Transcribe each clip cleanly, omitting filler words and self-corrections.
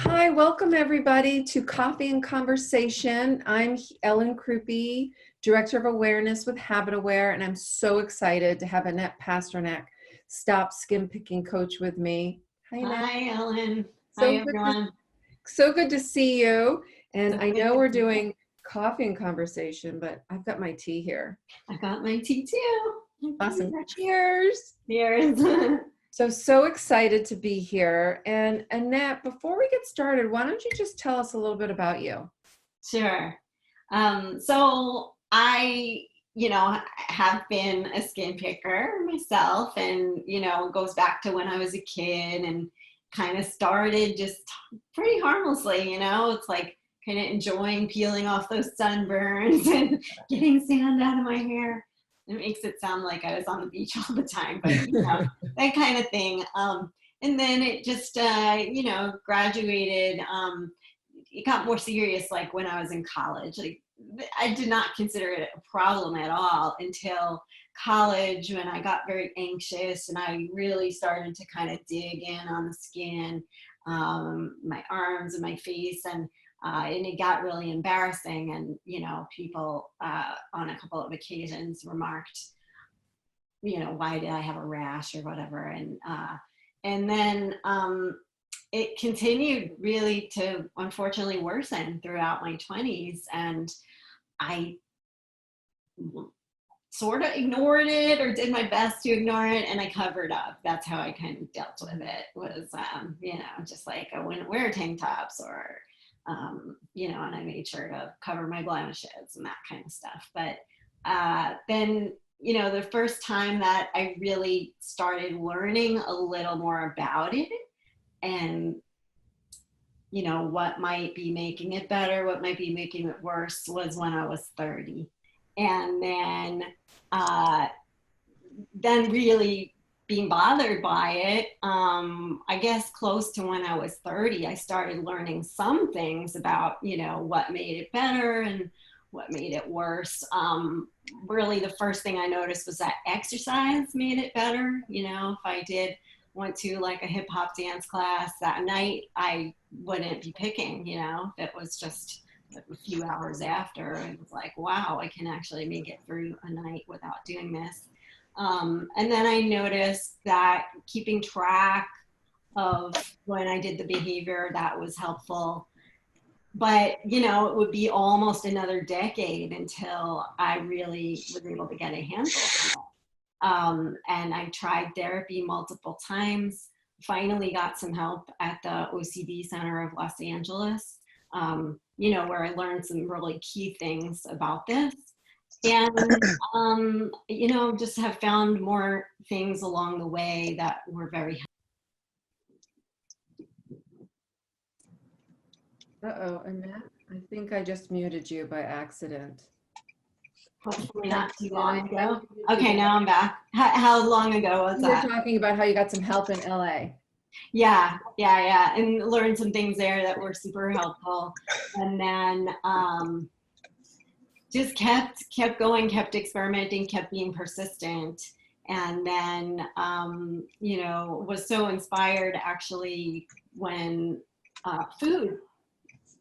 Hi, welcome everybody to Coffee and Conversation. I'm Ellen Crupi, Director of Awareness with HabitAware, and I'm so excited to have Annette Pasternak, Stop Skin Picking Coach with me. Hi, Annette. Hi, Ellen. So Hi, everyone. So good to see you. And So I know we're doing coffee and conversation, but I've got my tea here. I got my tea too. Awesome. Cheers. Cheers. So excited to be here. And Annette, before we get started, why don't you just tell us a little bit about you? Sure. So I, have been a skin picker myself, and, it goes back to when I was a kid and kind of started just pretty harmlessly, it's like kind of enjoying peeling off those sunburns and getting sand out of my hair. It makes it sound like I was on the beach all the time, but that kind of thing. And then it just, graduated. It got more serious, like when I was in college. Like I did not consider it a problem at all until college, when I got very anxious and I really started to kind of dig in on the skin, my arms and my face, and it got really embarrassing. And people on a couple of occasions remarked, why did I have a rash or whatever, and then it continued really to unfortunately worsen throughout my 20s, and I sort of ignored it, or did my best to ignore it, and I covered up. That's how I kind of dealt with it, was just like I wouldn't wear tank tops, or and I made sure to cover my blemishes and that kind of stuff. But then the first time that I really started learning a little more about it, and what might be making it better, what might be making it worse, was when I was 30. And then really being bothered by it, I guess close to when I was 30, I started learning some things about, what made it better and what made it worse. Really the first thing I noticed was that exercise made it better. If I went to like a hip hop dance class that night, I wouldn't be picking, if it was just a few hours after. It was like, wow, I can actually make it through a night without doing this. And then I noticed that keeping track of when I did the behavior, that was helpful. But, it would be almost another decade until I really was able to get a handle on it. And I tried therapy multiple times, finally got some help at the OCD Center of Los Angeles, where I learned some really key things about this. And, just have found more things along the way that were very helpful. Uh-oh, Annette, I think I just muted you by accident. Hopefully not too long ago. Okay, now I'm back. How long ago was that? You were talking about how you got some help in LA. Yeah. And learned some things there that were super helpful. And then just kept going, kept experimenting, kept being persistent. And then, was so inspired actually when food,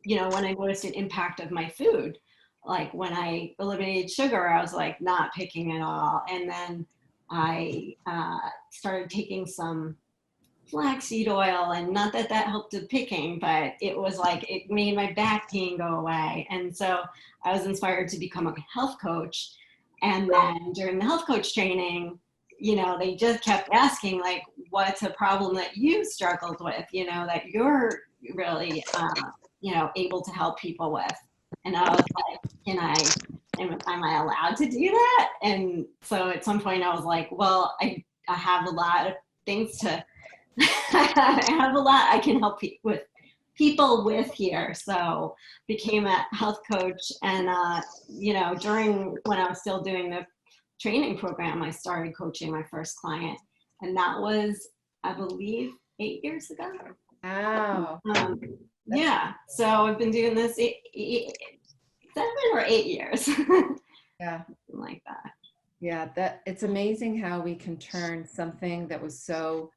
when I noticed an impact of my food. Like when I eliminated sugar, I was like not picking at all. And then I started taking some flaxseed oil, and not that helped with picking, but it was like it made my back pain go away. And so I was inspired to become a health coach. And then during the health coach training, they just kept asking, like, what's a problem that you struggled with, that you're really able to help people with. And I was like, am I allowed to do that? And so at some point I was like, well, I have a lot of things to I have a lot I can help people with here. So became a health coach, and during when I was still doing the training program, I started coaching my first client, and that was, I believe, 8 years ago. Wow. Yeah, so I've been doing this 7 or 8 years. Yeah, something like that. Yeah, it's amazing how we can turn something that was so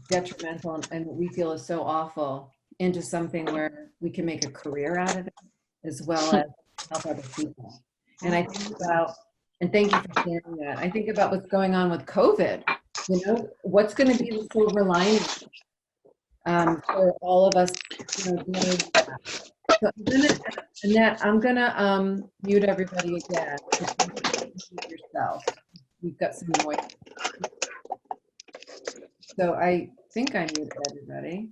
detrimental and we feel is so awful into something where we can make a career out of it, as well as help other people. And I think about, and thank you for sharing that. I think about what's going on with COVID. You know, what's going to be the silver lining for all of us, you know, dealing with that. So Annette, I'm gonna mute everybody again. Mute yourself. You've got some noise. So I think I muted everybody.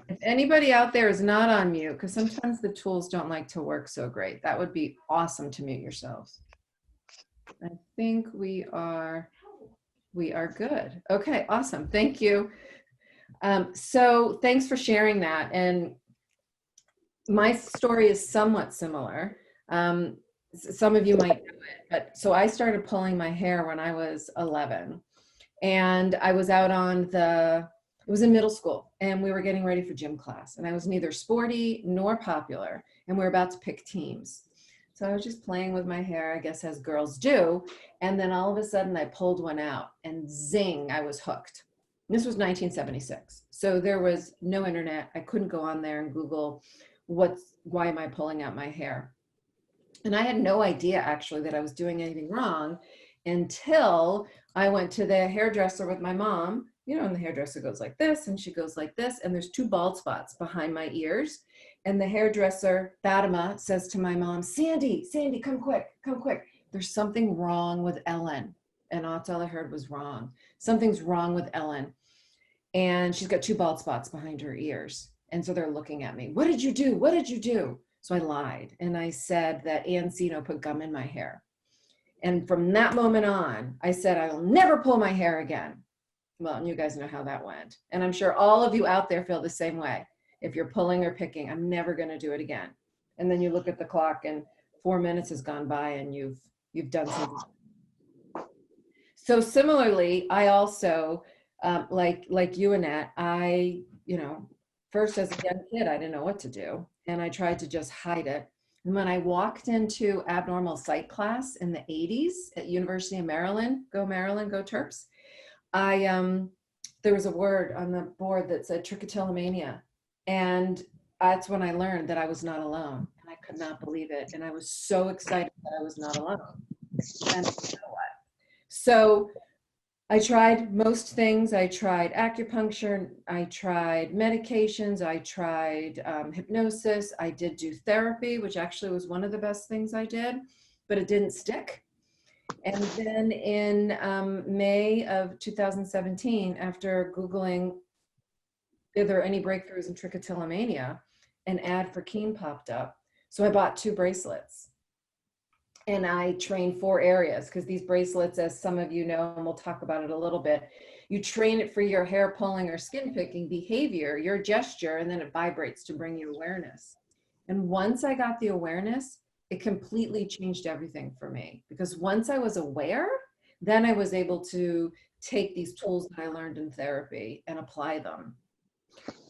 If anybody out there is not on mute, because sometimes the tools don't like to work so great, that would be awesome to mute yourselves. I think we are good. Okay, awesome. Thank you. So thanks for sharing that. And my story is somewhat similar. Some of you might know it, but so I started pulling my hair when I was 11, and I was out on it was in middle school, and we were getting ready for gym class, and I was neither sporty nor popular, and we were about to pick teams. So I was just playing with my hair, I guess as girls do, and then all of a sudden I pulled one out, and zing, I was hooked. This was 1976, so there was no internet. I couldn't go on there and Google why am I pulling out my hair? And I had no idea actually that I was doing anything wrong until I went to the hairdresser with my mom, you know, and the hairdresser goes like this and she goes like this, and there's 2 bald spots behind my ears. And the hairdresser, Fatima, says to my mom, Sandy, come quick, come quick. There's something wrong with Ellen. And that's all I heard was wrong. Something's wrong with Ellen. And she's got 2 bald spots behind her ears. And so they're looking at me. What did you do? What did you do? So I lied. And I said that Ancino put gum in my hair. And from that moment on, I said, I will never pull my hair again. Well, and you guys know how that went. And I'm sure all of you out there feel the same way. If you're pulling or picking, I'm never going to do it again. And then you look at the clock and 4 minutes has gone by and you've done something. So similarly, I also, like you, Annette, first as a young kid, I didn't know what to do. And I tried to just hide it. And when I walked into abnormal psych class in the 80s at University of Maryland, go Terps, there was a word on the board that said trichotillomania. And that's when I learned that I was not alone. And I could not believe it. And I was so excited that I was not alone. And you know what? So I tried most things. I tried acupuncture, I tried medications, I tried hypnosis. I did do therapy, which actually was one of the best things I did, but it didn't stick. And then in May of 2017, after Googling, are there any breakthroughs in trichotillomania, an ad for Keen popped up. So I bought 2 bracelets. And I train 4 areas because these bracelets, as some of you know, and we'll talk about it a little bit, you train it for your hair pulling or skin picking behavior, your gesture, and then it vibrates to bring you awareness. And once I got the awareness, it completely changed everything for me, because once I was aware, then I was able to take these tools that I learned in therapy and apply them.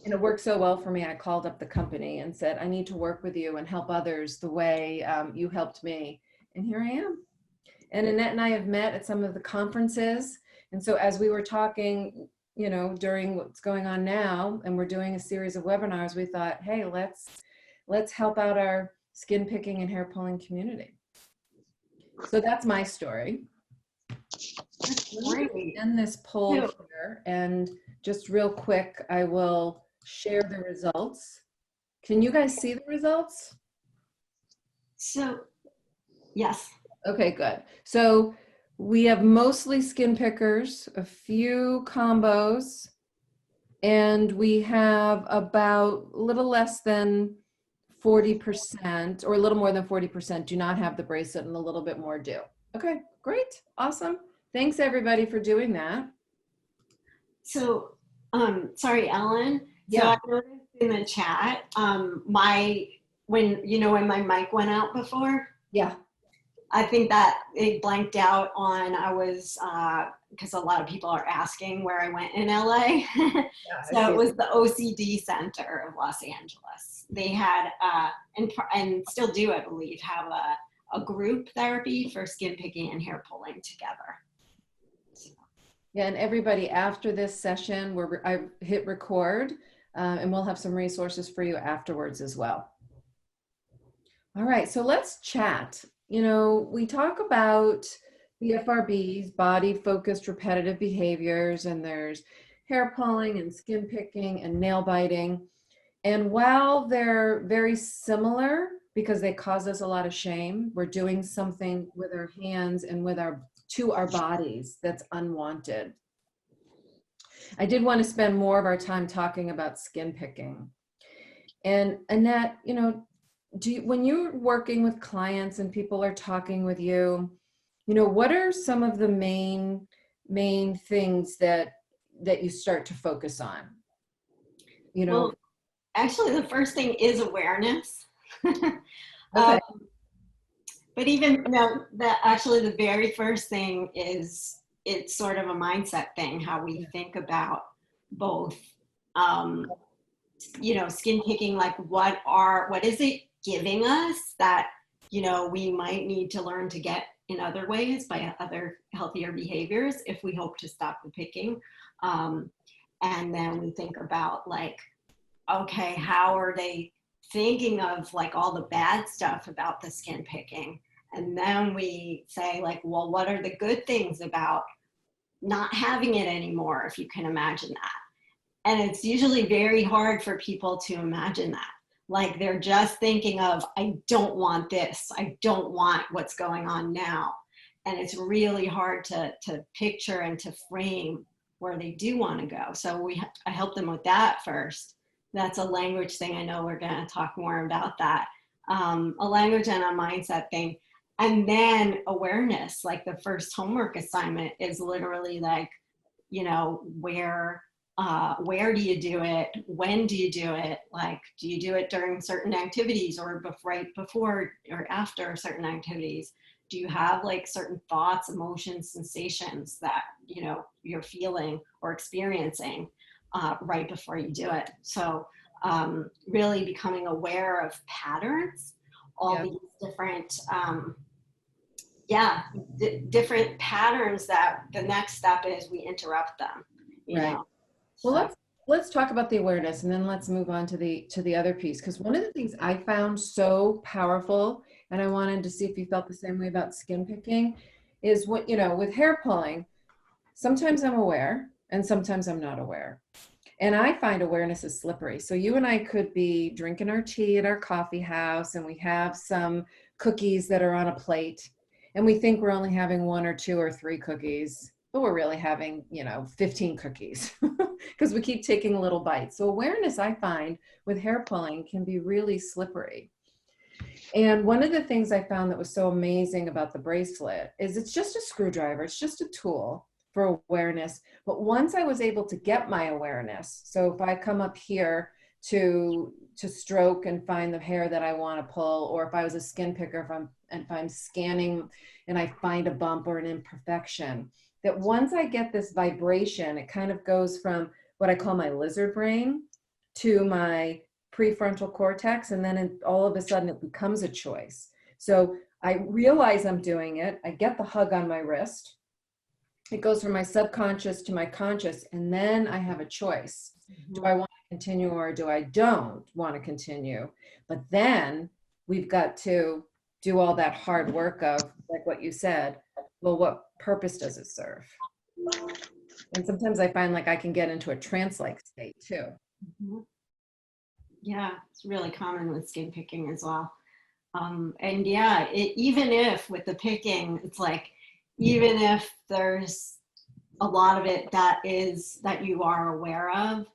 And it worked so well for me, I called up the company and said, I need to work with you and help others the way you helped me. And here I am. And Annette and I have met at some of the conferences. And so as we were talking, you know, during what's going on now, and we're doing a series of webinars, we thought, hey, let's help out our skin picking and hair pulling community. So that's my story. Let me end this poll here, and just real quick, I will share the results. Can you guys see the results? So, yes. Okay, good. So we have mostly skin pickers, a few combos, and we have about a little less than 40%, or a little more than 40% do not have the bracelet, and a little bit more do. Okay, great, awesome. Thanks everybody for doing that. So, sorry, Ellen. Yeah. So I noticed in the chat, when my mic went out before. Yeah. I think that it blanked out on, because a lot of people are asking where I went in LA. Yeah, so it was the OCD Center of Los Angeles. They had, and still do, I believe, have a group therapy for skin picking and hair pulling together. Yeah, and everybody, after this session where I hit record, And we'll have some resources for you afterwards as well. All right, so let's chat. We talk about BFRBs, body focused repetitive behaviors, and there's hair pulling and skin picking and nail biting. And while they're very similar because they cause us a lot of shame, we're doing something with our hands and to our bodies that's unwanted. I did want to spend more of our time talking about skin picking. And Annette, when you're working with clients and people are talking with you, what are some of the main things that you start to focus on? Well, actually, the first thing is awareness. Okay. But even actually the very first thing is it's sort of a mindset thing, how we think about both, skin picking, like what is it giving us that, we might need to learn to get in other ways by other healthier behaviors if we hope to stop the picking. And then we think about like, okay, how are they thinking of like all the bad stuff about the skin picking? And then we say like, well, what are the good things about not having it anymore, if you can imagine that? And it's usually very hard for people to imagine that. Like they're just thinking of, I don't want this. I don't want what's going on now. And it's really hard to picture and to frame where they do want to go. So I help them with that first. That's a language thing. I know we're going to talk more about that. A language and a mindset thing. And then awareness, like the first homework assignment is literally like, where do you do it? When do you do it? Like, do you do it during certain activities or right before or after certain activities? Do you have like certain thoughts, emotions, sensations that, you're feeling or experiencing right before you do it? So really becoming aware of patterns, all these different, different patterns that the next step is we interrupt them, you know. Well, let's talk about the awareness, and then let's move on to the other piece, because one of the things I found so powerful, and I wanted to see if you felt the same way about skin picking, is what, with hair pulling, sometimes I'm aware and sometimes I'm not aware. And I find awareness is slippery. So you and I could be drinking our tea at our coffee house and we have some cookies that are on a plate and we think we're only having 1 or 2 or 3 cookies, but we're really having, 15 cookies because we keep taking little bites. So awareness, I find, with hair pulling can be really slippery. And one of the things I found that was so amazing about the bracelet is it's just a screwdriver. It's just a tool for awareness. But once I was able to get my awareness, so if I come up here to stroke and find the hair that I want to pull, or if I was a skin picker, if I'm scanning and I find a bump or an imperfection, that once I get this vibration, it kind of goes from what I call my lizard brain to my prefrontal cortex, and then all of a sudden it becomes a choice. So I realize I'm doing it. I get the hug on my wrist. It goes from my subconscious to my conscious, and then I have a choice. Mm-hmm. Do I want to continue or do I don't want to continue? But then we've got to do all that hard work of, like what you said, well, what purpose does it serve? And sometimes I find like I can get into a trance-like state too. Mm-hmm. Yeah, it's really common with skin picking as well. And yeah, even if with the picking, it's like, even if there's a lot of it that you are aware of,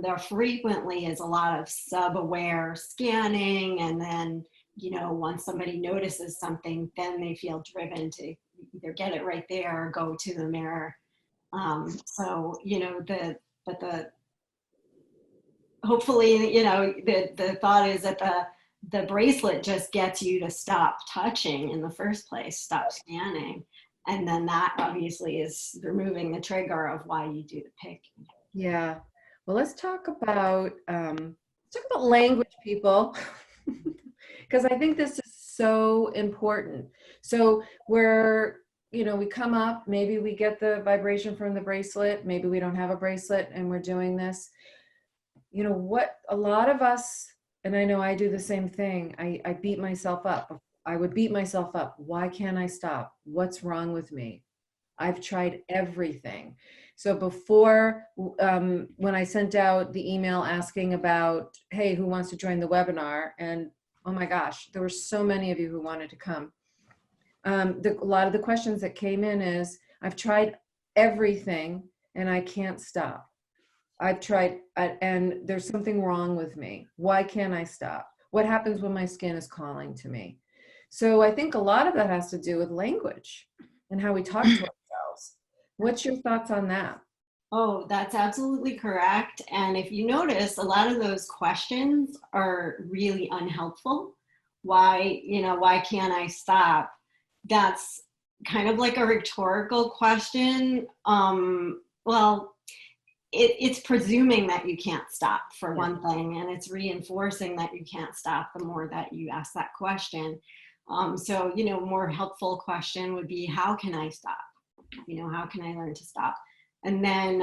there frequently is a lot of sub-aware scanning. And then, once somebody notices something, then they feel driven to either get it right there or go to the mirror. Hopefully, the thought is that the bracelet just gets you to stop touching in the first place, stop scanning. And then that obviously is removing the trigger of why you do the picking. Yeah. Well, let's talk about language, people, because I think this is so important. So we come up, maybe we get the vibration from the bracelet, maybe we don't have a bracelet and we're doing this. you know, what a lot of us, and I know I do the same thing, I beat myself up. I would beat myself up. Why can't I stop? What's wrong with me? I've tried everything. So before, when I sent out the email asking about, hey, who wants to join the webinar? And oh my gosh, there were so many of you who wanted to come. A lot of the questions that came in is, I've tried everything and I can't stop. I've tried, and there's something wrong with me. Why can't I stop? What happens when my skin is calling to me? So I think a lot of that has to do with language and how we talk to ourselves. What's your thoughts on that? Oh, that's absolutely correct. And if you notice, a lot of those questions are really unhelpful. Why, why can't I stop? That's kind of like a rhetorical question. Well, it's presuming that you can't stop, for one thing, and it's reinforcing that you can't stop the more that you ask that question. So, more helpful question would be, how can I stop? How can I learn to stop? And then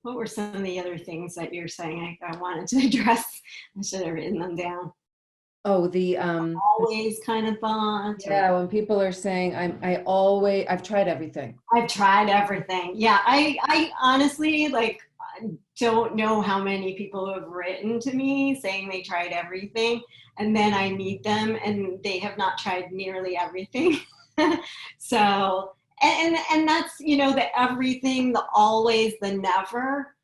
what were some of the other things that you're saying I wanted to address? I should have written them down. Oh, the Always kind of thought. yeah, when people are saying I've tried everything. I've tried everything. Yeah, I honestly I don't know how many people have written to me saying they tried everything, and then I meet them and they have not tried nearly everything. So, and that's, the everything, the always, the never.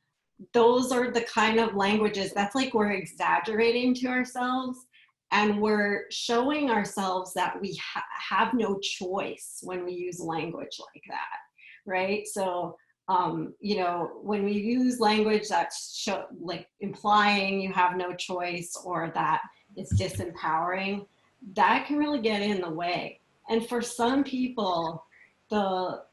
Those are the kind of languages that's like we're exaggerating to ourselves, and we're showing ourselves that we have no choice when we use language like that, right? So, when we use language that's like implying you have no choice or that it's disempowering, that can really get in the way. And for some people, the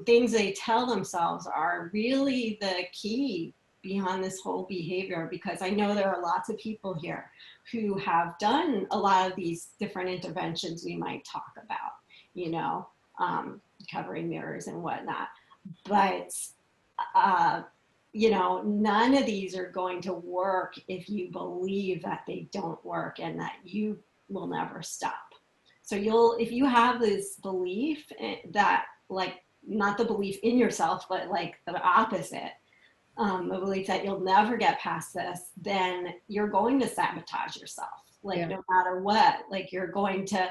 things they tell themselves are really the key behind this whole behavior, because I know there are lots of people here who have done a lot of these different interventions we might talk about, covering mirrors and whatnot. But, none of these are going to work if you believe that they don't work and that you will never stop. So if you have this belief that, like, not the belief in yourself, but like the opposite, the belief that you'll never get past this, then you're going to sabotage yourself. No matter what, like you're going to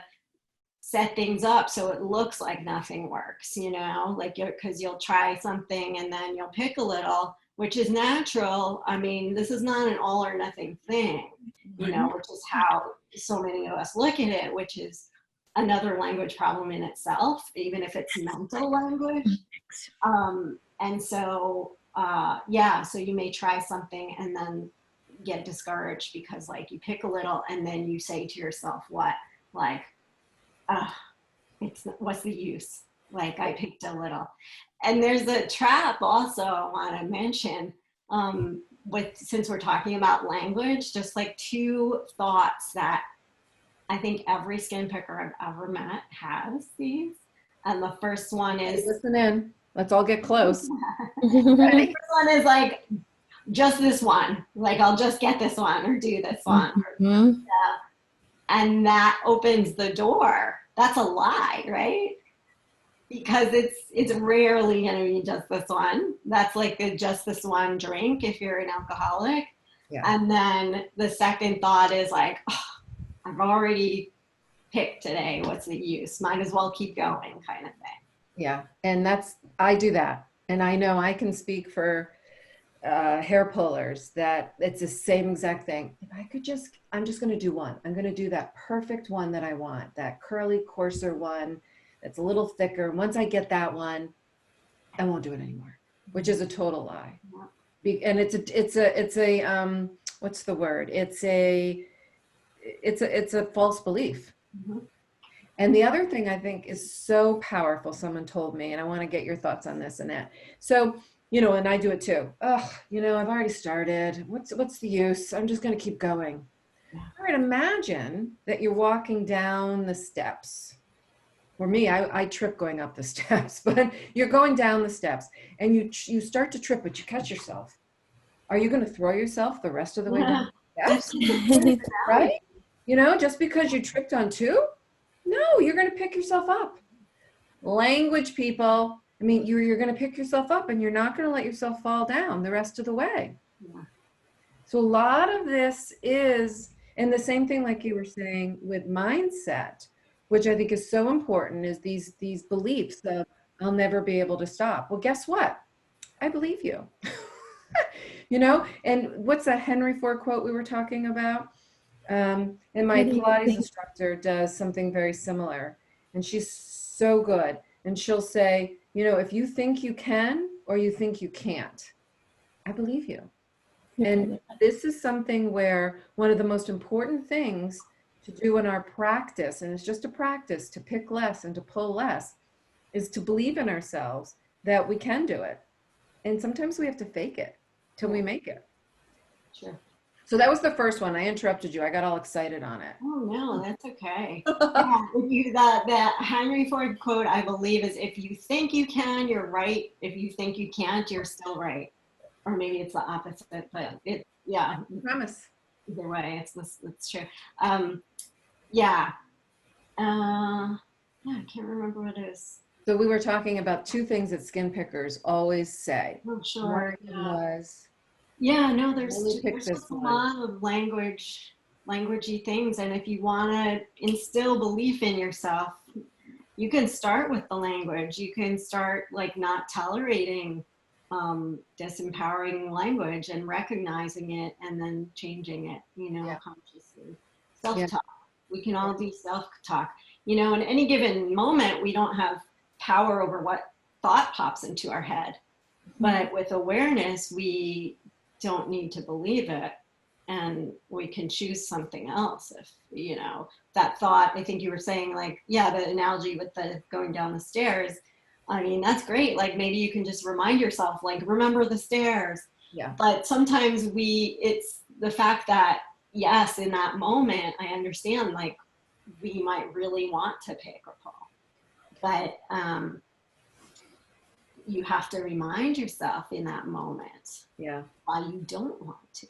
set things up so it looks like nothing works, because you'll try something and then you'll pick a little, which is natural. I mean, this is not an all or nothing thing, which is how so many of us look at it, which is another language problem in itself, even if it's mental language. And so, so you may try something and then get discouraged because like you pick a little and then you say to yourself, what? Like, what's the use? Like I picked a little. And there's a trap also I want to mention, since we're talking about language, just like two thoughts that I think every skin picker I've ever met has these. And the first one is, listen in. Let's all get close. The first one is like, just this one. Like, I'll just get this one or do this one. Mm-hmm. And that opens the door. That's a lie, right? Because it's rarely going to be just this one. That's like the just this one drink if you're an alcoholic. Yeah. And then the second thought is like, oh, I've already picked today. What's the use? Might as well keep going, kind of thing. Yeah. And I do that. And I know I can speak for hair pullers that it's the same exact thing. If I could I'm just going to do one. I'm going to do that perfect one that I want, that curly, coarser one that's a little thicker. Once I get that one, I won't do it anymore, which is a total lie. And it's a what's the word? It's a false belief. Mm-hmm. And the other thing I think is so powerful, someone told me, and I want to get your thoughts on this, Annette. So, and I do it too. Oh, I've already started. What's the use? I'm just going to keep going. All right, imagine that you're walking down the steps. For me, I trip going up the steps, but you're going down the steps and you start to trip, but you catch yourself. Are you going to throw yourself the rest of the way down the That's steps? such a good Right? analogy. You know, just because you tripped on two? No, you're going to pick yourself up. Language, people. I mean, you're going to pick yourself up and you're not going to let yourself fall down the rest of the way. Yeah. So a lot of this is, and the same thing like you were saying with mindset, which I think is so important, is these beliefs of I'll never be able to stop. Well, guess what? I believe you. You know, and what's that Henry Ford quote we were talking about? And my What do you Pilates think? instructor does something very similar, and she's so good. And she'll say, you know, if you think you can or you think you can't, I believe you. And this is something where one of the most important things to do in our practice, and it's just a practice to pick less and to pull less, is to believe in ourselves that we can do it. And sometimes we have to fake it till we make it. Sure. So that was the first one. I interrupted you. I got all excited on it. Oh no, that's okay. Yeah, if you that Henry Ford quote, I believe, is if you think you can, you're right. If you think you can't, you're still right. Or maybe it's the opposite, but yeah, I promise. either way, it's true. Yeah. Yeah, I can't remember what it is. So we were talking about two things that skin pickers always say. Oh, sure. One of them was, Yeah, no, only pick there's this just a one. lot of languagey things, and if you want to instill belief in yourself, you can start with the language. You can start like not tolerating disempowering language and recognizing it and then changing it, Yeah. consciously. Yeah. Self-talk. We can all do self-talk. In any given moment, we don't have power over what thought pops into our head. But with awareness, we don't need to believe it. And we can choose something else if, that thought, I think you were saying like, yeah, the analogy with the going down the stairs. I mean, that's great. Like maybe you can just remind yourself, like, remember the stairs. Yeah. But sometimes it's the fact that, yes, in that moment, I understand like we might really want to pick or pull. But you have to remind yourself in that moment why you don't want to.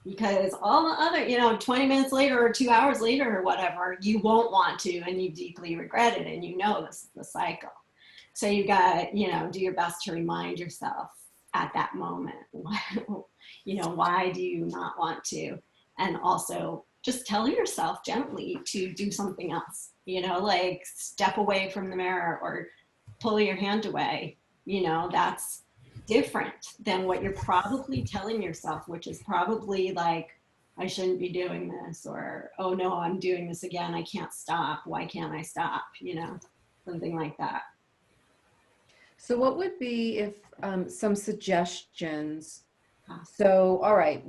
Because all the other, 20 minutes later or 2 hours later or whatever, you won't want to and you deeply regret it and this is the cycle. So you got to, do your best to remind yourself at that moment, why do you not want to? And also just tell yourself gently to do something else, like step away from the mirror or pull your hand away. That's different than what you're probably telling yourself, which is probably like, I shouldn't be doing this, or, oh no, I'm doing this again. I can't stop. Why can't I stop? Something like that. So what would be if some suggestions? So, all right,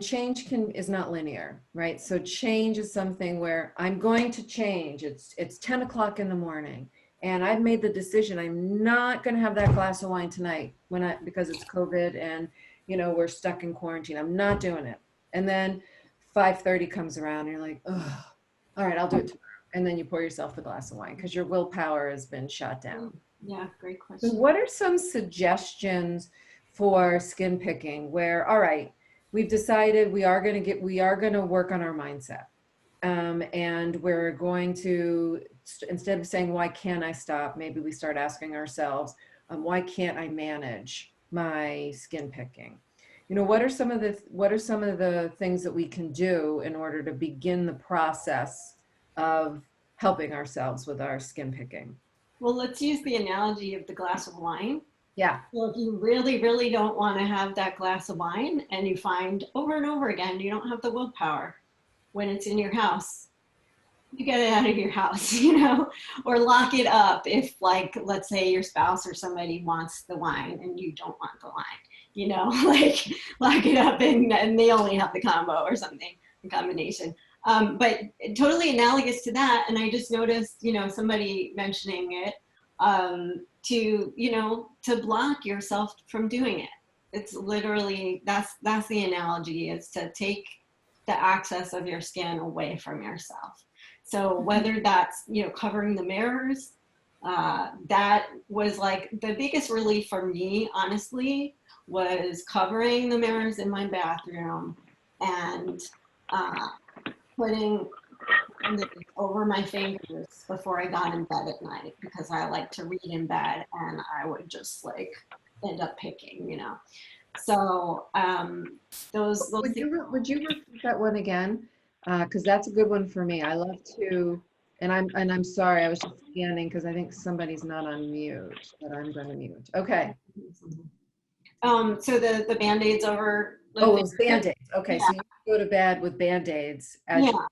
change is not linear, right? So change is something where I'm going to change. It's 10 o'clock in the morning. And I've made the decision I'm not going to have that glass of wine tonight because it's COVID and we're stuck in quarantine. I'm not doing it. And then 5:30 comes around and you're like, oh, all right, I'll do it tomorrow. And then you pour yourself the glass of wine because your willpower has been shot down. Yeah, great question. So what are some suggestions for skin picking where, all right, we've decided we are going to work on our mindset. And we're going to, instead of saying, why can't I stop? Maybe we start asking ourselves, why can't I manage my skin picking? What are some of the things that we can do in order to begin the process of helping ourselves with our skin picking? Well, let's use the analogy of the glass of wine. Yeah. Well, if you really, really don't want to have that glass of wine and you find over and over again, you don't have the willpower when it's in your house, you get it out of your house, or lock it up if, like, let's say your spouse or somebody wants the wine and you don't want the wine, like lock it up and they only have the combo or something, the combination. But totally analogous to that. And I just noticed, somebody mentioning it, to block yourself from doing it. It's literally, that's the analogy, is to take the access of your skin away from yourself. So whether that's, covering the mirrors, that was like the biggest relief for me, honestly, was covering the mirrors in my bathroom and putting over my fingers before I got in bed at night, because I like to read in bed and I would just like end up picking, you know. So those things. Would you repeat that one again? Because that's a good one for me. I love to, and I'm sorry, I was just scanning because I think somebody's not on mute, but I'm going to mute. Okay. So the Band-Aids over the Oh, it was Band-Aids. Okay, yeah. so you go to bed with Band-Aids as Yeah. you.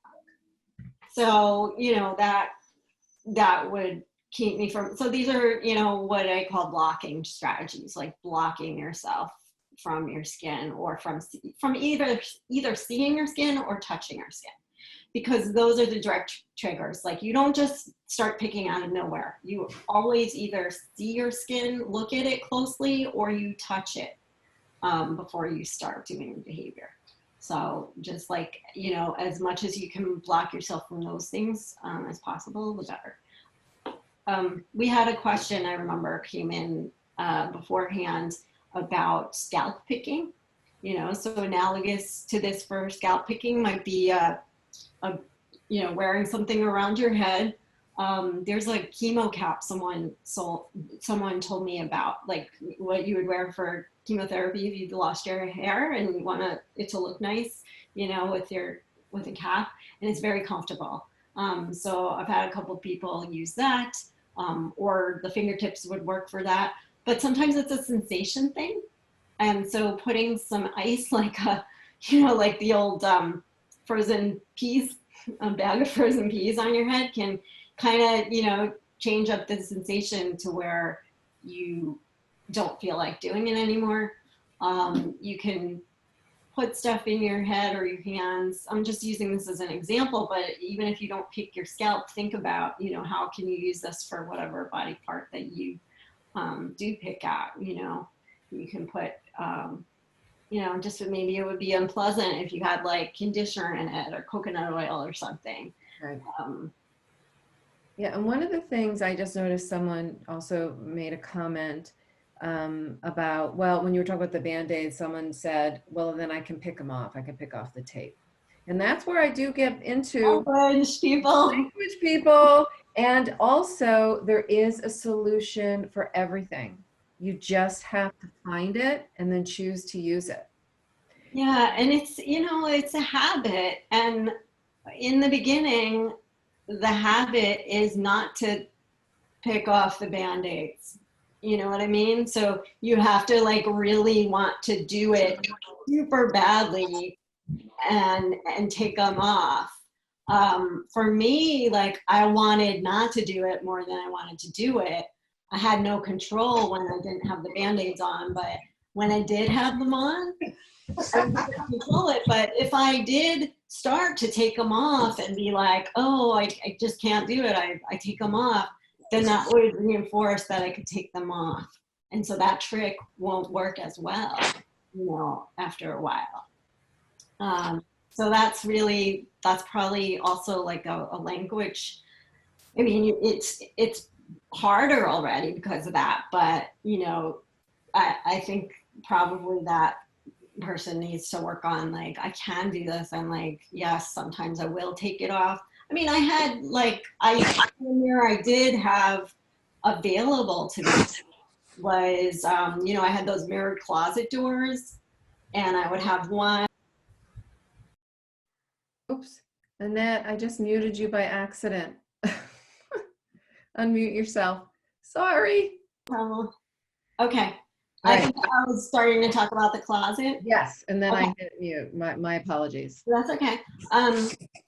So, you know, that would keep me from, so these are, you know, what I call blocking strategies, like blocking yourself from your skin, or from either seeing your skin or touching your skin, because those are the direct triggers. Like, you don't just start picking out of nowhere. You always either see your skin, look at it closely, or you touch it before you start doing the behavior. So just like, you know, as much as you can block yourself from those things as possible, the better. We had a question, I remember, came in beforehand about scalp picking. You know, so analogous to this for scalp picking might be you know, wearing something around your head. There's a chemo cap someone told me about, like what you would wear for chemotherapy if you've lost your hair and you want it to look nice, you know, with a cap, and it's very comfortable. So I've had a couple people use that, or the fingertips would work for that. But sometimes it's a sensation thing, and so putting some ice, like you know, like the old frozen peas, a bag of frozen peas on your head, can kind of, you know, change up the sensation to where you don't feel like doing it anymore. You can put stuff in your head or your hands. I'm just using this as an example, but even if you don't pick your scalp, think about, you know, how can you use this for whatever body part that you do pick out. You know, you can put, you know, just maybe it would be unpleasant if you had like conditioner in it or coconut oil or something. Right. Yeah, and one of the things I just noticed, someone also made a comment about, well, when you were talking about the Band-Aids, someone said, well, then I can pick them off. I can pick off the tape. And that's where I do get into Language people. language people. And also, there is a solution for everything. You just have to find it and then choose to use it. Yeah, and it's, you know, it's a habit. And in the beginning, the habit is not to pick off the Band-Aids. You know what I mean? So you have to like really want to do it super badly and take them off. For me, like, I wanted not to do it more than I wanted to do it. I had no control when I didn't have the Band-Aids on, but when I did have them on, I couldn't control it. But if I did start to take them off and be like, oh, I just can't do it, I take them off, then that would reinforce that I could take them off. And so that trick won't work as well, you know, after a while. So that's probably also like a language. I mean, it's harder already because of that, but you know, I think probably that person needs to work on, like, I can do this, and like, yes, sometimes I will take it off. I mean, I had like, the mirror I did have available to me was, you know, I had those mirrored closet doors, and I would have one. Oops, Annette, I just muted you by accident. Unmute yourself. Sorry. Oh, okay. All I right. think I was starting to talk about the closet. Yes, and then Okay. I hit mute. My apologies. That's okay.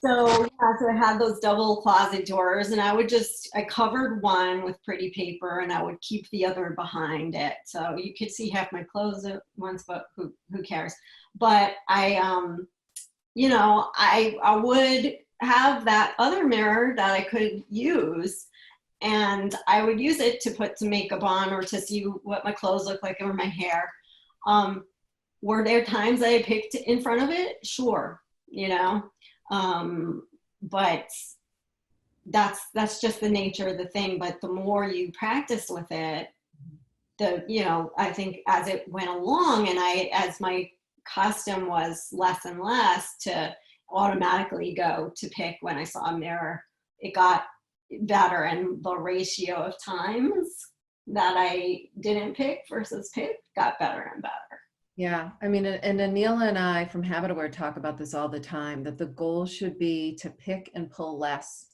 So yeah, so I had those double closet doors, and I covered one with pretty paper, and I would keep the other behind it. So you could see half my clothes at once, but who cares? But you know, I would have that other mirror that I could use, and I would use it to put some makeup on or to see what my clothes look like or my hair. Were there times that I picked in front of it? Sure, you know, but that's just the nature of the thing. But the more you practice with it, I think as it went along, and as my custom was less and less to automatically go to pick when I saw a mirror, it got better, and the ratio of times that I didn't pick versus pick got better and better. Yeah, I mean, and Anila and I from HabitAware talk about this all the time, that the goal should be to pick and pull less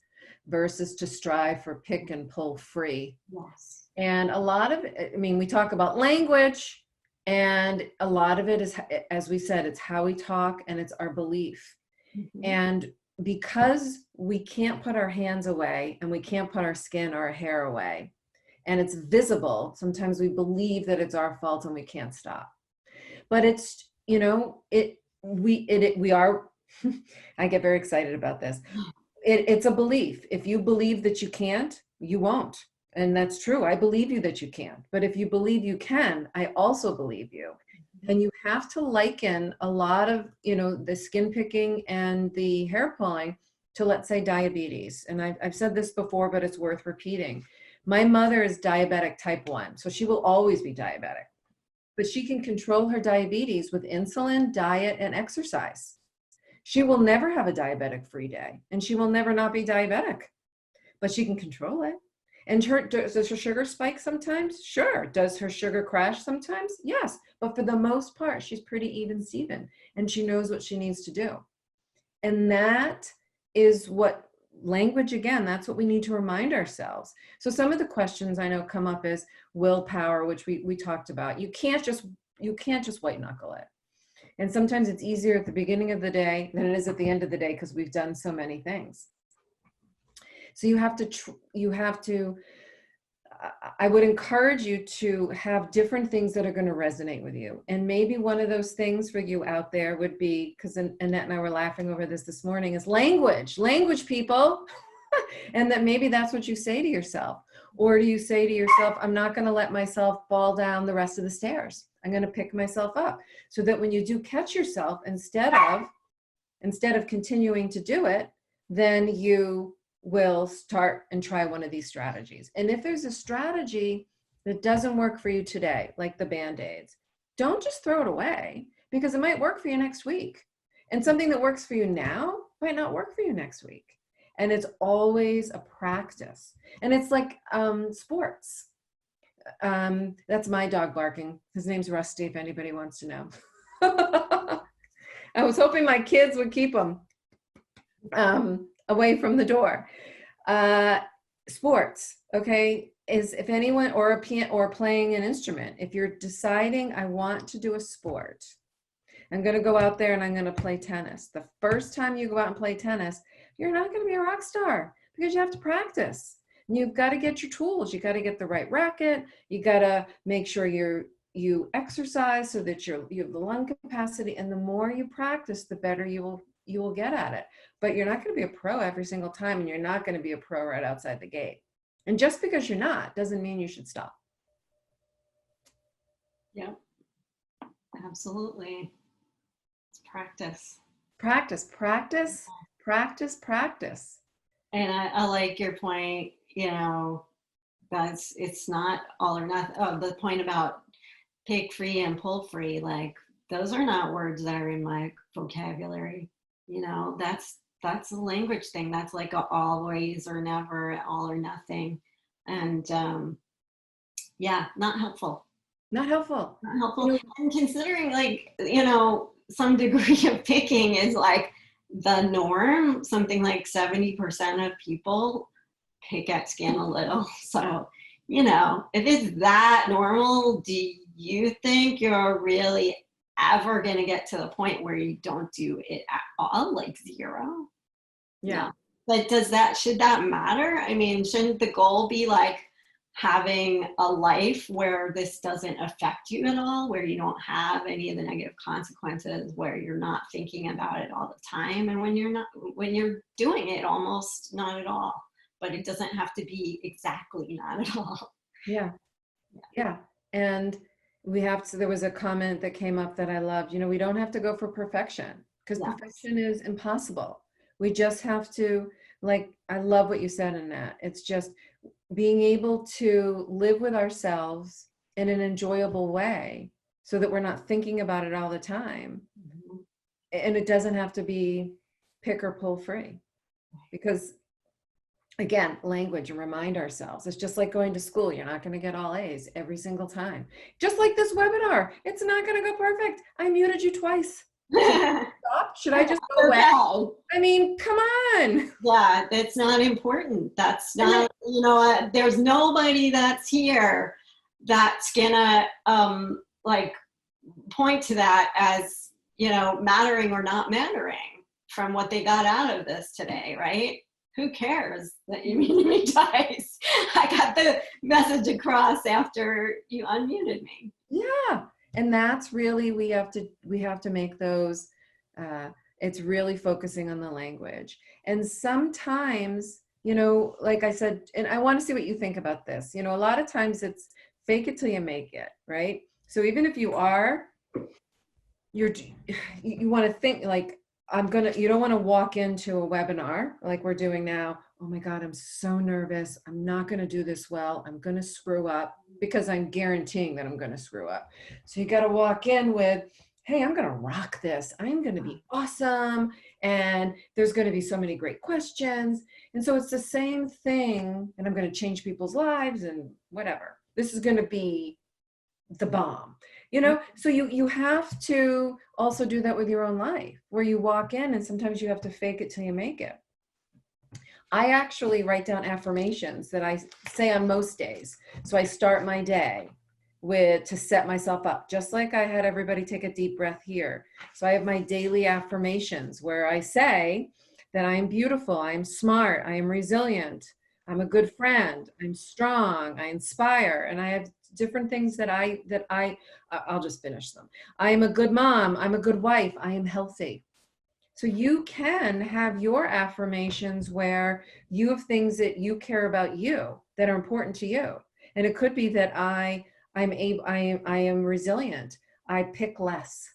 versus to strive for pick and pull free. Yes. And a lot of, I mean, we talk about language, and a lot of it is, as we said, it's how we talk and it's our belief. Mm-hmm. And because we can't put our hands away and we can't put our skin or our hair away, and it's visible, sometimes we believe that it's our fault and we can't stop. But it's, we are, I get very excited about this. It's a belief. If you believe that you can't, you won't. And that's true. I believe you that you can't. But if you believe you can, I also believe you. And you have to liken a lot of, the skin picking and the hair pulling to, let's say, diabetes. And I've said this before, but it's worth repeating. My mother is diabetic type 1, so she will always be diabetic. But she can control her diabetes with insulin, diet, and exercise. She will never have a diabetic-free day, and she will never not be diabetic, but she can control it. And does her sugar spike sometimes? Sure. Does her sugar crash sometimes? Yes. But for the most part, she's pretty even-steven, and she knows what she needs to do. And that is what language, again, that's what we need to remind ourselves. So some of the questions I know come up is willpower, which we talked about. You can't just white knuckle it. And sometimes it's easier at the beginning of the day than it is at the end of the day because we've done so many things. So I would encourage you to have different things that are going to resonate with you. And maybe one of those things for you out there would be, because Annette and I were laughing over this morning, is language, people. And that maybe that's what you say to yourself. Or do you say to yourself, I'm not going to let myself fall down the rest of the stairs. I'm going to pick myself up, so that when you do catch yourself, instead of continuing to do it, then you will start and try one of these strategies. And if there's a strategy that doesn't work for you today, like the Band-Aids, don't just throw it away, because it might work for you next week. And something that works for you now might not work for you next week. And it's always a practice. And it's like sports. That's my dog barking. His name's Rusty, if anybody wants to know. I was hoping my kids would keep him away from the door. Sports, okay, is if anyone, or a piano, or playing an instrument, if you're deciding I want to do a sport, I'm going to go out there and I'm going to play tennis. The first time you go out and play tennis, you're not going to be a rock star, because you have to practice. You've got to get your tools. You got to get the right racket. You got to make sure you exercise so that you have the lung capacity. And the more you practice, the better you will get at it. But you're not going to be a pro every single time, and you're not going to be a pro right outside the gate. And just because you're not doesn't mean you should stop. Yep, absolutely. It's practice. Practice. And I like your point, it's not all or nothing. Oh, the point about pick free and pull free, like those are not words that are in my vocabulary. That's a language thing. That's like a always or never, all or nothing. And not helpful. Not helpful. Not helpful. And considering some degree of picking is like the norm, something like 70% of people pick at skin a little. So, if it's that normal, do you think you're really ever going to get to the point where you don't do it at all, like zero? Yeah. No. But should that matter? I mean, shouldn't the goal be like having a life where this doesn't affect you at all, where you don't have any of the negative consequences, where you're not thinking about it all the time, and when you're doing it, almost not at all? But it doesn't have to be exactly not at all. Yeah. And there was a comment that came up that I loved. We don't have to go for perfection, because perfection is impossible. We just have to, I love what you said in that. It's just being able to live with ourselves in an enjoyable way so that we're not thinking about it all the time. Mhm. And it doesn't have to be pick or pull free, because again, language, and remind ourselves. It's just like going to school. You're not going to get all A's every single time. Just like this webinar, it's not going to go perfect. I muted you twice. Should I stop? Should I just go away? Okay. I mean, come on. Yeah, that's not important. That's not, you know, there's nobody that's here that's gonna like point to that as, you know, mattering or not mattering from what they got out of this today, right? Who cares that you muted me twice? I got the message across after you unmuted me. Yeah. And that's really, we have to make those, it's really focusing on the language. And sometimes, you know, like I said, and I want to see what you think about this. You know, a lot of times it's fake it till you make it, right? So even if you want to think like, you don't want to walk into a webinar like we're doing now. Oh my God, I'm so nervous. I'm not going to do this well. I'm going to screw up, because I'm guaranteeing that I'm going to screw up. So you got to walk in with, hey, I'm going to rock this. I'm going to be awesome. And there's going to be so many great questions. And so it's the same thing. And I'm going to change people's lives and whatever. This is going to be the bomb, you know? So you have to also do that with your own life, where you walk in and sometimes you have to fake it till you make it. I actually write down affirmations that I say on most days. So I start my day to set myself up, just like I had everybody take a deep breath here. So I have my daily affirmations where I say that I am beautiful, I am smart, I am resilient, I'm a good friend, I'm strong, I inspire, and I have different things that I'll just finish them. I am a good mom, I'm a good wife, I am healthy. So you can have your affirmations where you have things that you care about you that are important to you. And it could be that I am resilient. I pick less.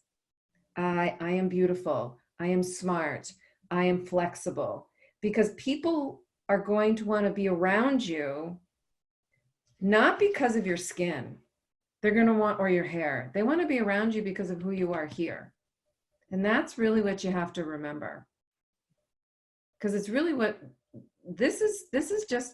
I am beautiful. I am smart. I am flexible. Because people are going to want to be around you, not because of your skin. They're going to want, or your hair. They want to be around you because of who you are here. And that's really what you have to remember. Because it's really what this is just,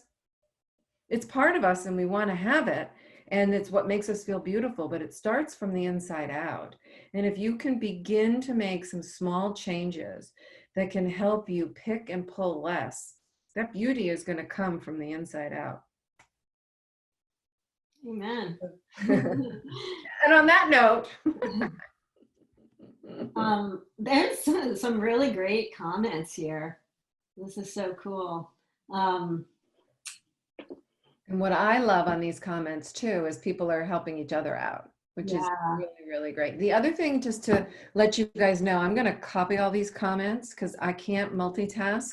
it's part of us and we want to have it. And it's what makes us feel beautiful, but it starts from the inside out. And if you can begin to make some small changes that can help you pick and pull less, that beauty is going to come from the inside out. Amen. And on that note, there's some really great comments here. This is so cool. and what I love on these comments too is people are helping each other out, which is really, really great. The other thing, just to let you guys know, I'm going to copy all these comments because I can't multitask,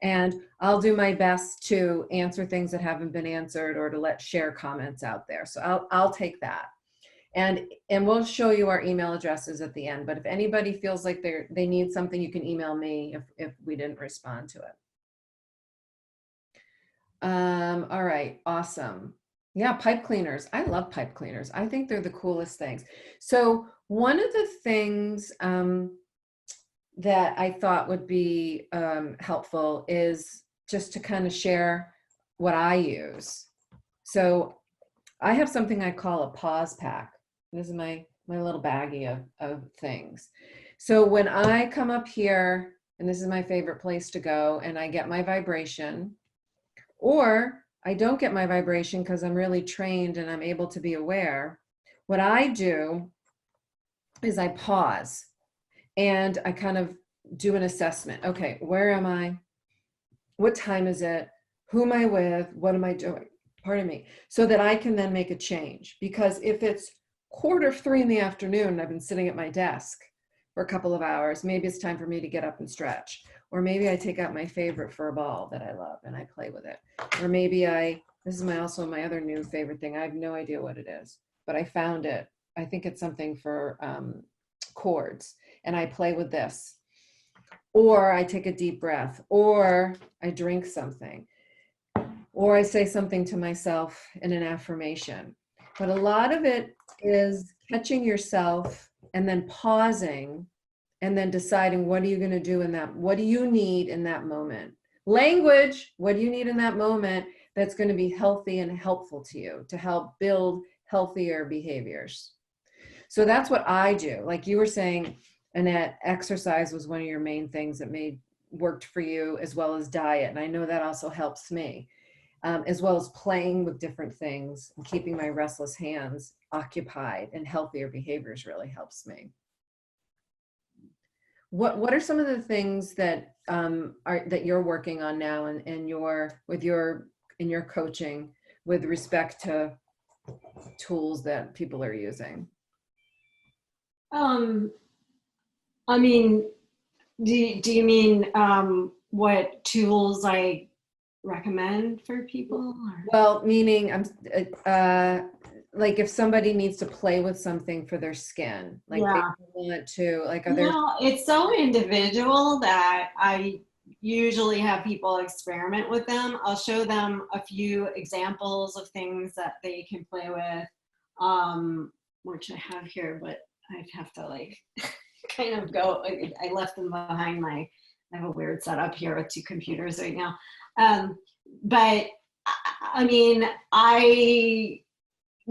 and I'll do my best to answer things that haven't been answered or to share comments out there. So I'll take that. And we'll show you our email addresses at the end. But if anybody feels like they need something, you can email me if we didn't respond to it. All right, awesome. Yeah, pipe cleaners. I love pipe cleaners. I think they're the coolest things. So one of the things that I thought would be helpful is just to kind of share what I use. So I have something I call a pause pack. This is my little baggie of things. So when I come up here, and this is my favorite place to go, and I get my vibration, or I don't get my vibration because I'm really trained and I'm able to be aware, what I do is I pause and I kind of do an assessment. Okay, where am I? What time is it? Who am I with? What am I doing? Pardon me. So that I can then make a change. Because if it's 2:45 in the afternoon and I've been sitting at my desk for a couple of hours, maybe it's time for me to get up and stretch. Or maybe I take out my favorite fur ball that I love and I play with it. Or maybe this is also my other new favorite thing. I have no idea what it is, but I found it. I think it's something for chords, and I play with this. Or I take a deep breath, or I drink something, or I say something to myself in an affirmation. But a lot of it is catching yourself and then pausing and then deciding, what are you going to do in that? What do you need in that moment? Language, what do you need in that moment that's going to be healthy and helpful to you to help build healthier behaviors? So that's what I do. Like you were saying, Annette, exercise was one of your main things that worked for you, as well as diet. And I know that also helps me, as well as playing with different things and keeping my restless hands occupied, and healthier behaviors really helps me. What are some of the things that that you're working on now in your coaching with respect to tools that people are using? I mean, do you mean what tools I recommend for people? Or? Well, meaning like if somebody needs to play with something for their skin, like they want to, like, are there? It's so individual that I usually have people experiment with them. I'll show them a few examples of things that they can play with, which I have here, but I'd have to like kind of go. I left them behind I have a weird setup here with two computers right now. But I mean,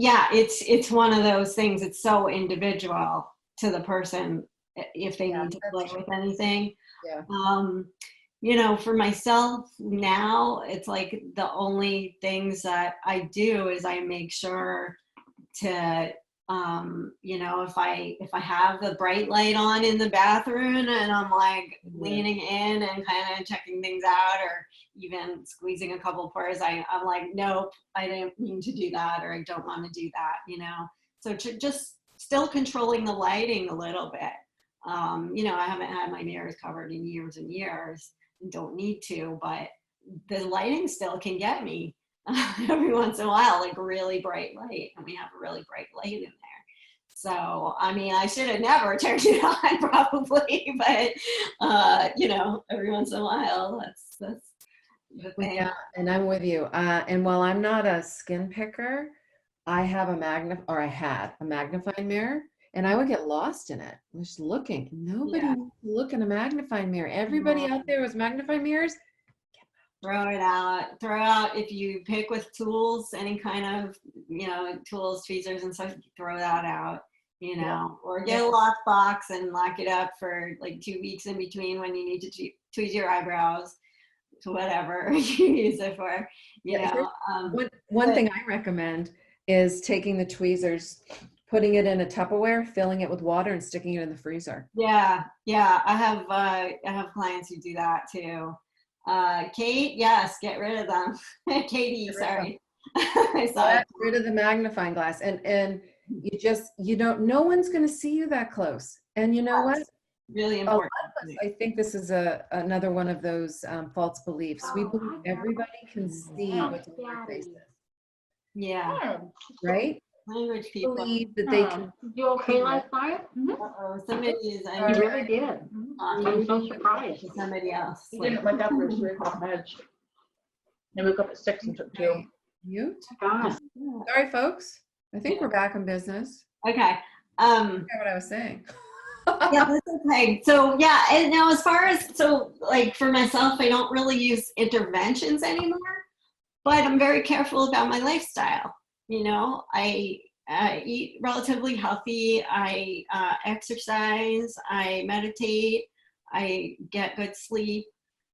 it's one of those things. It's so individual to the person if they need to play with anything. Yeah. For myself now, it's like the only things that I do is I make sure to, if I have the bright light on in the bathroom and I'm like leaning in and kind of checking things out, or even squeezing a couple pores, I'm like, nope, I didn't mean to do that, or I don't want to do that, So just still controlling the lighting a little bit. I haven't had my mirrors covered in years and years and don't need to, but the lighting still can get me every once in a while, like really bright light. And we have a really bright light in there. So, I mean, I should have never turned it on probably, but, every once in a while, that's the thing. Yeah, and I'm with you. And while I'm not a skin picker, I have I had a magnifying mirror, and I would get lost in it, just looking. Nobody wants to look in a magnifying mirror. Everybody out there with magnifying mirrors. Throw it out. Throw out, if you pick with tools, any kind of, tools, tweezers and stuff, throw that out, or get a lock box and lock it up for like 2 weeks in between when you need to tweeze your eyebrows to whatever you use it for, One thing I recommend is taking the tweezers, putting it in a Tupperware, filling it with water, and sticking it in the freezer. Yeah. I have clients who do that too. Kate, yes, get rid of them. Katie, sorry. Get rid of the magnifying glass, and no one's going to see you that close. And you know what? Really important. I think this is another one of those false beliefs. We believe everybody can see what's on their faces. Yeah. Right? Language people believe that they can. You okay last night? Somebody is. You really did. I'm so surprised. Somebody else. You didn't wake up at 3 o'clock meds. I woke up at 6 and took 2. Mute. God. Sorry, folks. I think we're back in business. Okay. I forgot what I was saying. Yeah, that's okay. So yeah, and now as far as like for myself, I don't really use interventions anymore, but I'm very careful about my lifestyle. I eat relatively healthy. I exercise. I meditate. I get good sleep,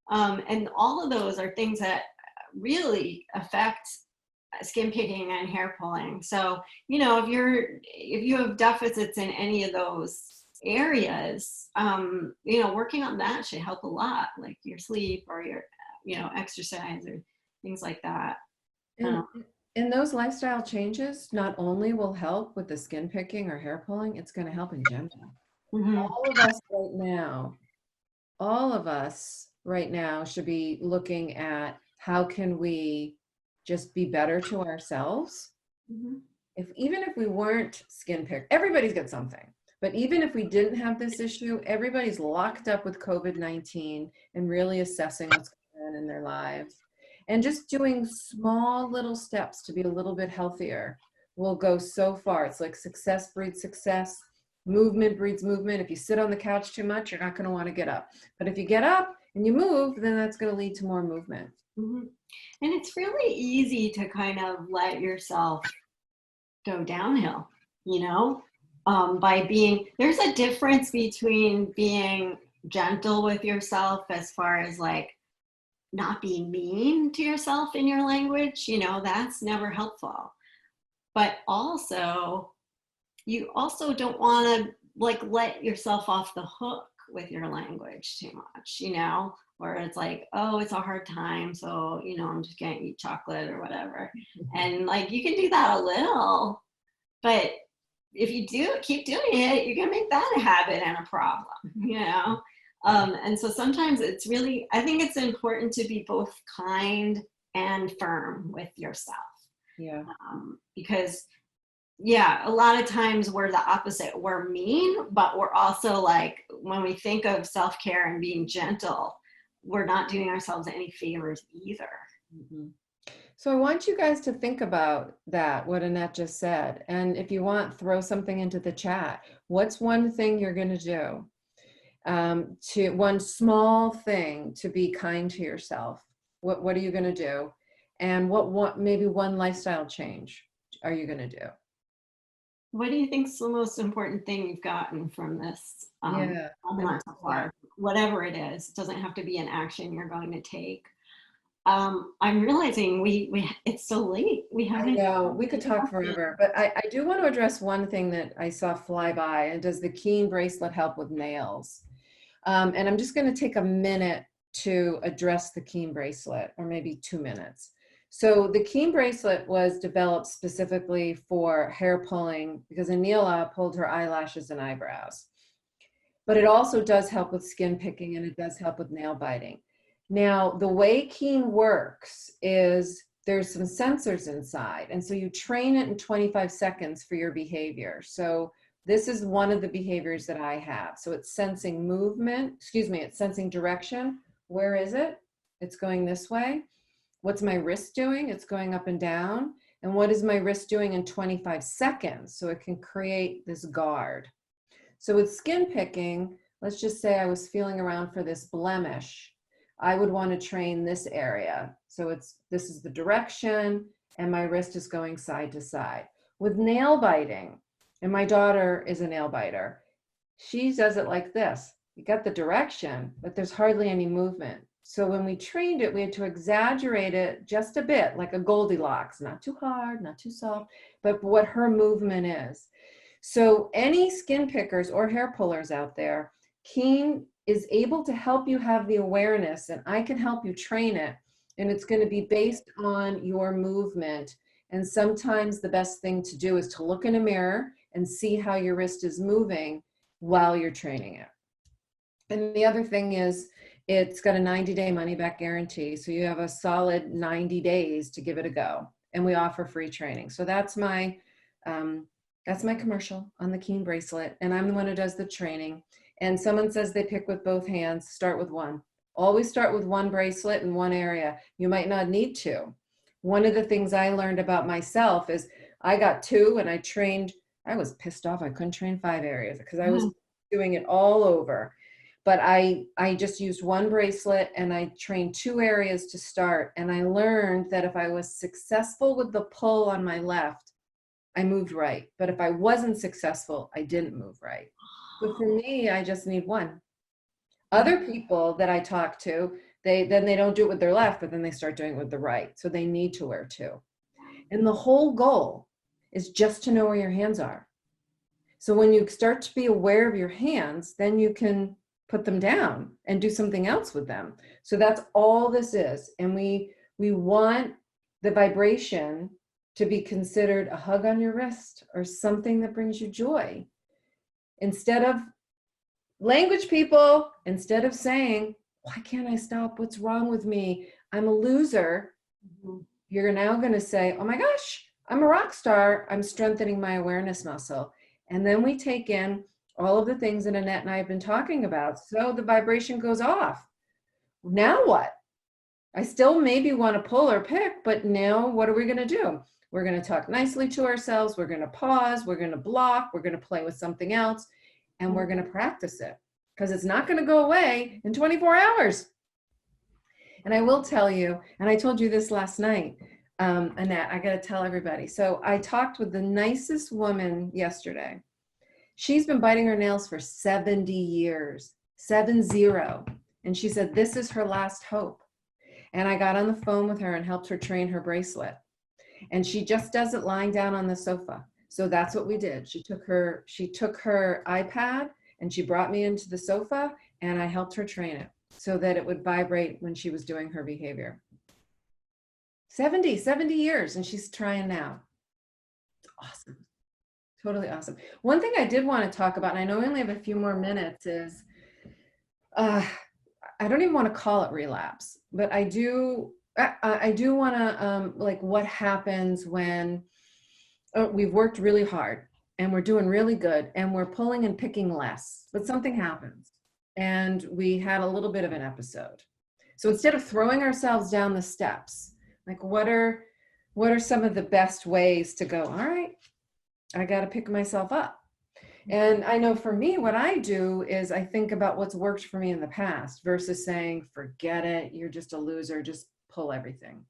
and all of those are things that really affect skin picking and hair pulling. So if you have deficits in any of those areas, working on that should help a lot, like your sleep or your exercise or things like that. And those lifestyle changes not only will help with the skin picking or hair pulling, it's going to help in general. Mm-hmm. All of us right now should be looking at how can we just be better to ourselves. Mm-hmm. Even if we weren't skin picked, everybody's got something. But even if we didn't have this issue, everybody's locked up with COVID-19 and really assessing what's going on in their lives. And just doing small little steps to be a little bit healthier will go so far. It's like success breeds success. Movement breeds movement. If you sit on the couch too much, you're not going to want to get up. But if you get up and you move, then that's going to lead to more movement. Mm-hmm. And it's really easy to kind of let yourself go downhill, you know, by being, there's a difference between being gentle with yourself as far as like not being mean to yourself in your language, you know, that's never helpful. But also, you also don't want to like let yourself off the hook with your language too much, you know, where it's like, oh, it's a hard time, so, you know, I'm just gonna eat chocolate or whatever. And like, you can do that a little, but if you keep doing it, you're gonna make that a habit and a problem, you know? And so sometimes it's really, I think it's important to be both kind and firm with yourself. Yeah. Because yeah, a lot of times we're the opposite. We're mean, but we're also like, when we think of self-care and being gentle, we're not doing ourselves any favors either. Mm-hmm. So I want you guys to think about that, what Annette just said. And if you want, throw something into the chat. What's one thing you're going to do? To one small thing to be kind to yourself. What are you going to do? And what maybe one lifestyle change are you going to do? What do you think is the most important thing you've gotten from this? Yeah. So far? Whatever it is, it doesn't have to be an action you're going to take. I'm realizing it's so late. We haven't. I know, we could talk forever, but I do want to address one thing that I saw fly by. And does the Keen bracelet help with nails? And I'm just going to take a minute to address the Keen bracelet, or maybe 2 minutes. So the Keen bracelet was developed specifically for hair pulling because Anila pulled her eyelashes and eyebrows. But it also does help with skin picking, and it does help with nail biting. Now, the way Keen works is there's some sensors inside. And so you train it in 25 seconds for your behavior. So this is one of the behaviors that I have. So it's sensing movement, it's sensing direction. Where is it? It's going this way. What's my wrist doing? It's going up and down. And what is my wrist doing in 25 seconds? So it can create this guard. So with skin picking, let's just say I was feeling around for this blemish. I would want to train this area. So this is the direction, and my wrist is going side to side. With nail biting, and my daughter is a nail biter, she does it like this. You got the direction, but there's hardly any movement. So when we trained it, we had to exaggerate it just a bit, like a Goldilocks, not too hard, not too soft, but what her movement is. So any skin pickers or hair pullers out there, Keen is able to help you have the awareness, and I can help you train it. And it's going to be based on your movement. And sometimes the best thing to do is to look in a mirror and see how your wrist is moving while you're training it. And the other thing is, it's got a 90-day money-back guarantee. So you have a solid 90 days to give it a go. And we offer free training. So that's my commercial on the Keen bracelet. And I'm the one who does the training. And someone says they pick with both hands, start with one. Always start with one bracelet in one area. You might not need to. One of the things I learned about myself is I got 2 and I trained. I was pissed off. I couldn't train 5 areas because I was doing it all over. But I just used one bracelet and I trained 2 areas to start. And I learned that if I was successful with the pull on my left, I moved right. But if I wasn't successful, I didn't move right. So for me, I just need one. Other people that I talk to, they don't do it with their left, but then they start doing it with the right. So they need to wear 2. And the whole goal is just to know where your hands are. So when you start to be aware of your hands, then you can put them down and do something else with them. So that's all this is. And we want the vibration to be considered a hug on your wrist or something that brings you joy. Instead of language people, instead of saying, why can't I stop? What's wrong with me? I'm a loser. You're now going to say, oh my gosh, I'm a rock star. I'm strengthening my awareness muscle. And then we take in all of the things that Annette and I have been talking about. So the vibration goes off. Now what? I still maybe want to pull or pick, but now what are we going to do? We're going to talk nicely to ourselves. We're going to pause. We're going to block. We're going to play with something else. And we're going to practice it because it's not going to go away in 24 hours. And I will tell you, and I told you this last night, Annette, I got to tell everybody. So I talked with the nicest woman yesterday. She's been biting her nails for 70 years, 70. And she said, this is her last hope. And I got on the phone with her and helped her train her bracelet. And she just does it lying down on the sofa. So that's what we did. She took her iPad and she brought me into the sofa and I helped her train it so that it would vibrate when she was doing her behavior. 70 years, and she's trying now. It's awesome. Totally awesome. One thing I did want to talk about, and I know we only have a few more minutes, is I don't even want to call it relapse, but I do want to like what happens when we've worked really hard and we're doing really good and we're pulling and picking less, but something happens and we had a little bit of an episode. So instead of throwing ourselves down the steps, like what are some of the best ways to go, all right, I got to pick myself up. And I know for me, what I do is I think about what's worked for me in the past versus saying, forget it, you're just a loser, just pull everything.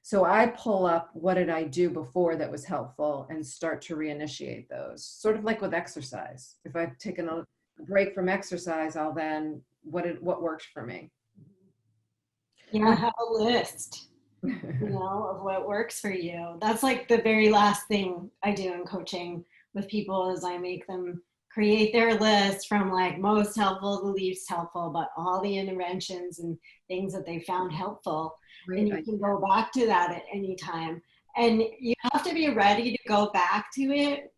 So I pull up what did I do before that was helpful and start to reinitiate those. Sort of like with exercise. If I've taken a break from exercise, I'll then, what worked for me? Yeah, have a list, of what works for you. That's like the very last thing I do in coaching with people is I make them create their list from like most helpful to least helpful, but all the interventions and things that they found helpful. And you can go back to that at any time. And you have to be ready to go back to it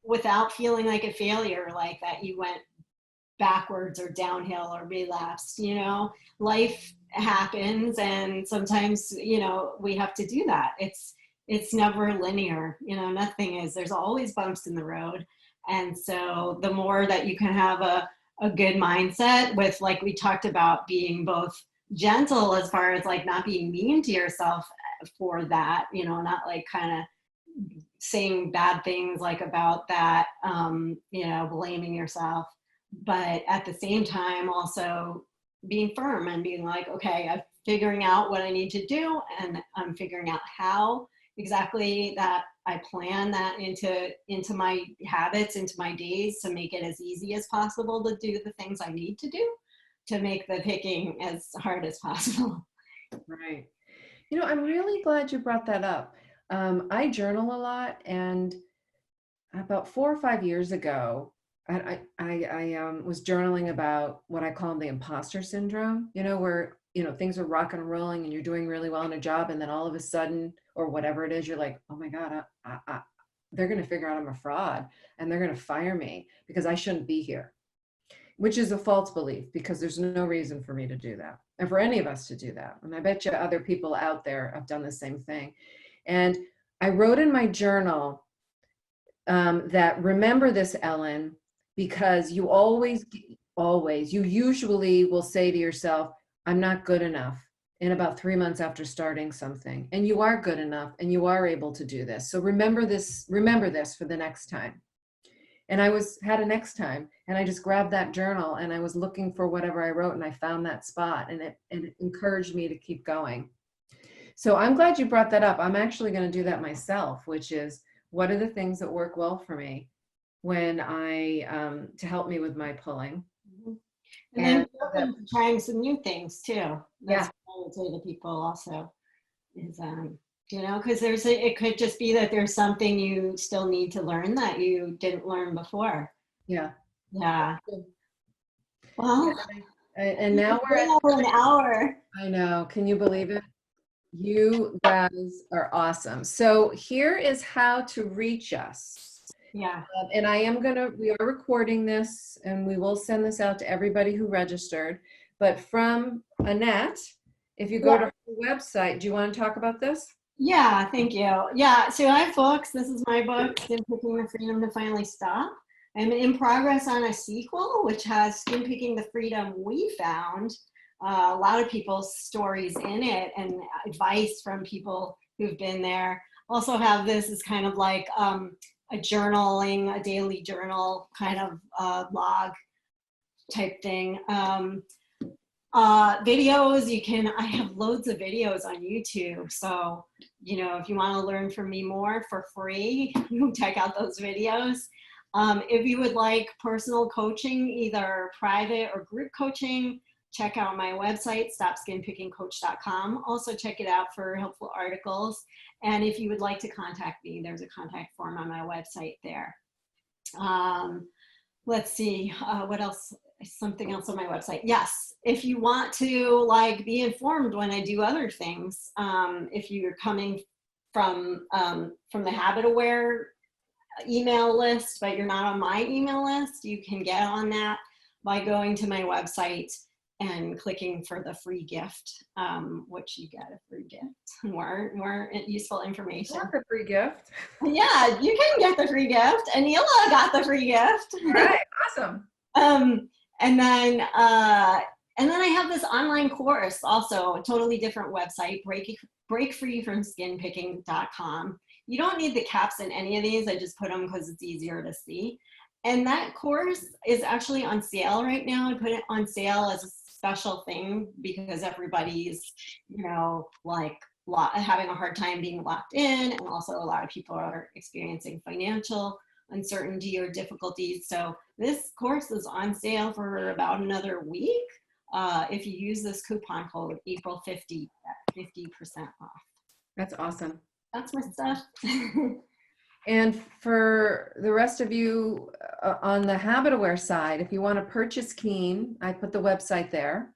without feeling like a failure, like that you went backwards or downhill or relapsed. Life happens and sometimes, we have to do that. It's never linear, nothing is, there's always bumps in the road. And so the more that you can have a good mindset with, like we talked about, being both gentle as far as like not being mean to yourself for that, not like kind of saying bad things like about that, blaming yourself, but at the same time also being firm and being like, okay, I'm figuring out what I need to do and I'm figuring out how exactly that I plan that into my habits, into my days to make it as easy as possible to do the things I need to do to make the picking as hard as possible. Right. I'm really glad you brought that up. I journal a lot, and about 4 or 5 years ago, I was journaling about what I call the imposter syndrome, where, things are rocking and rolling and you're doing really well in a job. And then all of a sudden, or whatever it is, you're like, oh my God, they're going to figure out I'm a fraud and they're going to fire me because I shouldn't be here, which is a false belief because there's no reason for me to do that and for any of us to do that. And I bet you other people out there have done the same thing. And I wrote in my journal that remember this, Ellen, because you you usually will say to yourself, I'm not good enough in about 3 months after starting something. And you are good enough and you are able to do this. So remember this for the next time. And I had a next time and I just grabbed that journal and I was looking for whatever I wrote and I found that spot and it encouraged me to keep going. So I'm glad you brought that up. I'm actually going to do that myself, which is what are the things that work well for me when to help me with my pulling. And then trying some new things too. That's Yeah. what I would say to people also is, because it could just be that there's something you still need to learn that you didn't learn before. Yeah. Yeah. Well, and now we're at an hour. I know. Can you believe it? You guys are awesome. So here is how to reach us. Yeah. And we are recording this and we will send this out to everybody who registered. But from Annette, if you go to her website, do you want to talk about this? Yeah, thank you. Yeah, so I have books. This is my book, Skin Picking the Freedom to Finally Stop. I'm in progress on a sequel, which has Skin Picking the Freedom We Found. A lot of people's stories in it and advice from people who've been there. also have this as kind of like a journaling, a daily journal kind of log type thing. Videos, I have loads of videos on YouTube. So, you know, if you want to learn from me more for free, you check out those videos. If you would like personal coaching, either private or group coaching, check out my website, stopskinpickingcoach.com. Also check it out for helpful articles. And if you would like to contact me, there's a contact form on my website there. Let's see, what else? Something else on my website. Yes, if you want to like be informed when I do other things, if you're coming from the HabitAware email list, but you're not on my email list, you can get on that by going to my website and clicking for the free gift, which you get a free gift. More useful information. That's a free gift. Yeah, you can get the free gift. Anila got the free gift. All right, awesome. And then I have this online course, also a totally different website, breakfreefromskinpicking.com. You don't need the caps in any of these. I just put them because it's easier to see. And that course is actually on sale right now. I put it on sale as a special thing because everybody's, you know, like having a hard time being locked in. And also a lot of people are experiencing financial uncertainty or difficulties. So this course is on sale for about another week. If you use this coupon code April50 at 50% off. That's awesome. That's my stuff. And for the rest of you on the HabitAware side, if you want to purchase Keen, I put the website there.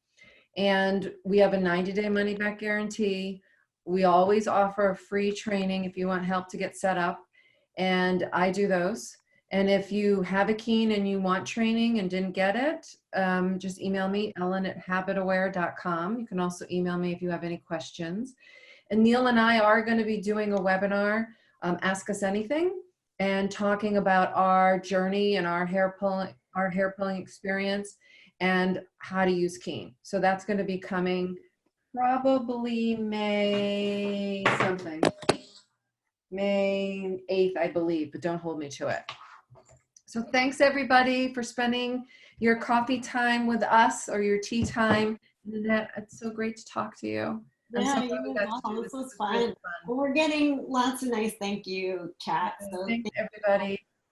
And we have a 90-day money-back guarantee. We always offer a free training if you want help to get set up. And I do those. And if you have a Keen and you want training and didn't get it, just email me, ellen@habitaware.com. You can also email me if you have any questions. And Neil and I are going to be doing a webinar, Ask Us Anything, and talking about our journey and our hair pulling experience and how to use Keen. So that's going to be coming probably May 8th, I believe, but don't hold me to it. So thanks everybody for spending your coffee time with us or your tea time. Annette, it's so great to talk to you. Yeah, this was fun. Well, we're getting lots of nice thank you chats. So thanks everybody.